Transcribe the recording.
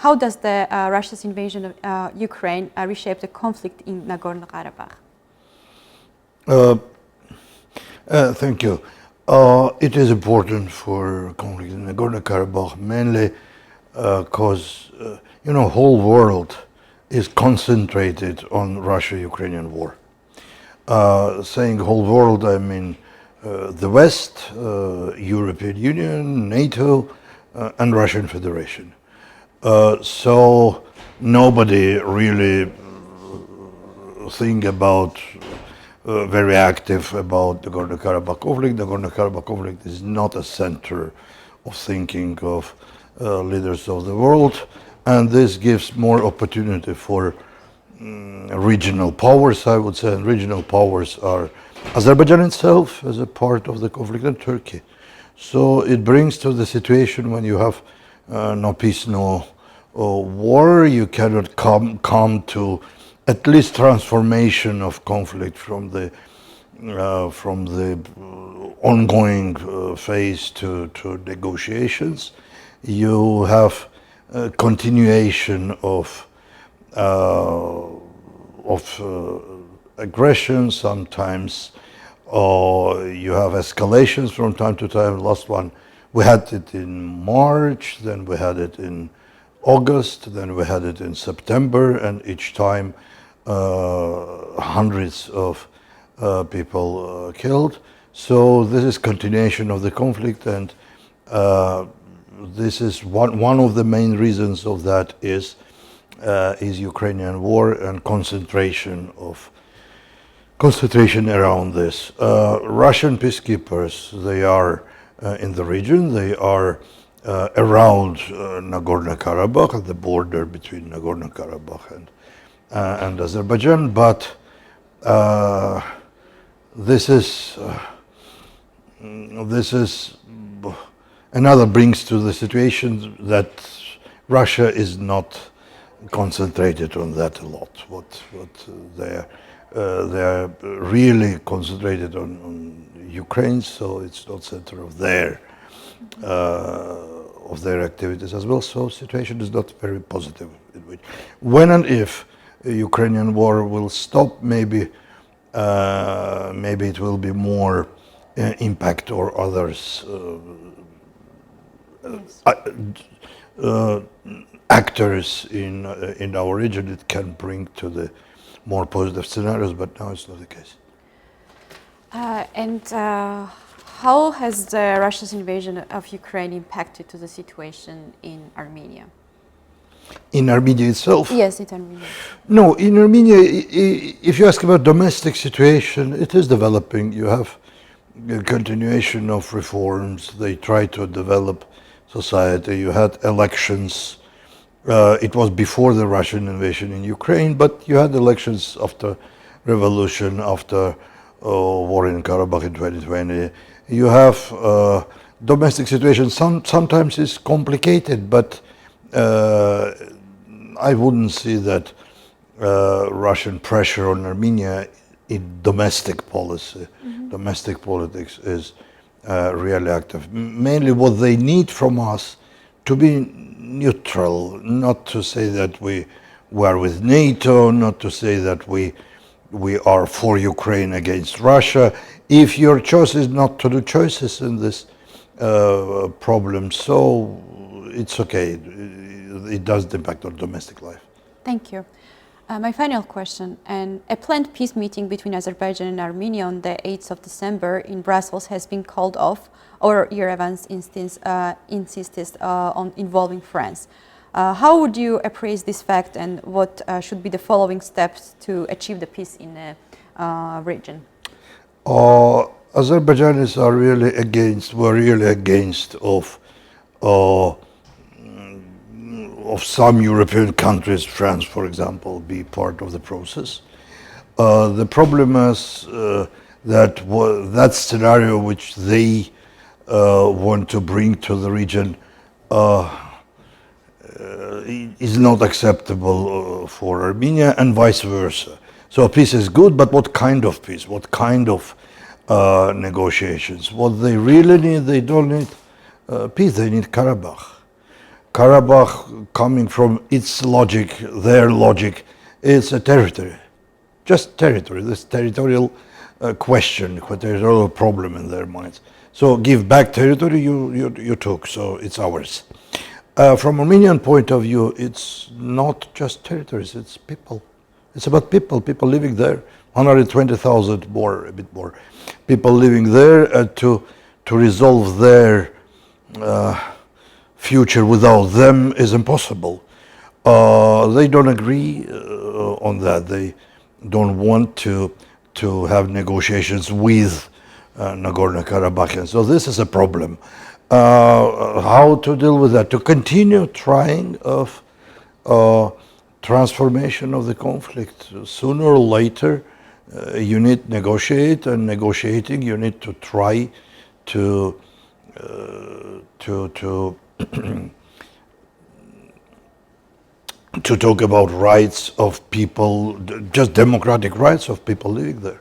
how does the Russia's invasion of Ukraine reshape the conflict in Nagorno-Karabakh? Thank you. It is important for conflict in Nagorno-Karabakh, mainly because, whole world is concentrated on Russia-Ukrainian war. Saying whole world, I mean the West, European Union, NATO, and Russian Federation. So nobody really think about very active about the Nagorno-Karabakh conflict. The Nagorno-Karabakh conflict is not a center of thinking of leaders of the world, and this gives more opportunity for regional powers, I would say, and regional powers are Azerbaijan itself as a part of the conflict and Turkey. So it brings to the situation when you have no peace, no war, you cannot come to at least transformation of conflict from the ongoing phase to negotiations. You have a continuation of aggression sometimes, or you have escalations from time to time. Last one, we had it in March, then we had it in August, then we had it in September, and each time hundreds of people killed. So this is continuation of the conflict, and this is one of the main reasons of that is Ukrainian war and concentration around this. Russian peacekeepers, they are in the region, they are around Nagorno-Karabakh, at the border between Nagorno-Karabakh and Azerbaijan, but this is another brings to the situation that Russia is not concentrated on that a lot. What they are really concentrated on Ukraine, so it's not center of their activities as well. So situation is not very positive. When and if Ukrainian war will stop, maybe it will be more impact or others actors in our region it can bring to the more positive scenarios, but now it's not the case. How has Russia's invasion of Ukraine impacted to the situation in Armenia? In Armenia itself? Yes, in Armenia. No, in Armenia, if you ask about domestic situation, it is developing. You have a continuation of reforms. They try to develop society. You had elections. It was before the Russian invasion in Ukraine, but you had elections after revolution, after war in Karabakh in 2020. You have domestic situation. Sometimes it's complicated, but I wouldn't see that Russian pressure on Armenia in domestic policy, domestic politics is really active. Mainly what they need from us to be neutral, not to say that we are with NATO, not to say that we are for Ukraine against Russia. If your choice is not to do choices in this problem, so it's okay. It doesn't impact on domestic life. Thank you. My final question, a planned peace meeting between Azerbaijan and Armenia on the 8th of December in Brussels has been called off, or Yerevan's insisted on involving France. How would you appraise this fact, and what should be the following steps to achieve the peace in the region? Azerbaijanis are really against of some European countries, France, for example, be part of the process. The problem is that scenario which they want to bring to the region is not acceptable for Armenia, and vice versa. So peace is good, but what kind of peace? What kind of negotiations? What they really need, they don't need peace, they need Karabakh. Karabakh, coming from its logic, their logic, is a territory. Just territory, this territorial question, territorial problem in their minds. So give back territory you took, so it's ours. From Armenian point of view, it's not just territories, it's people. It's about people living there, 120,000 more, a bit more, people living there to resolve their future without them is impossible. They don't agree on that. They don't want to have negotiations with Nagorno-Karabakh. So this is a problem. How to deal with that? To continue trying of transformation of the conflict. Sooner or later, you need to negotiate, and negotiating, you need to try to to talk about rights of people, just democratic rights of people living there.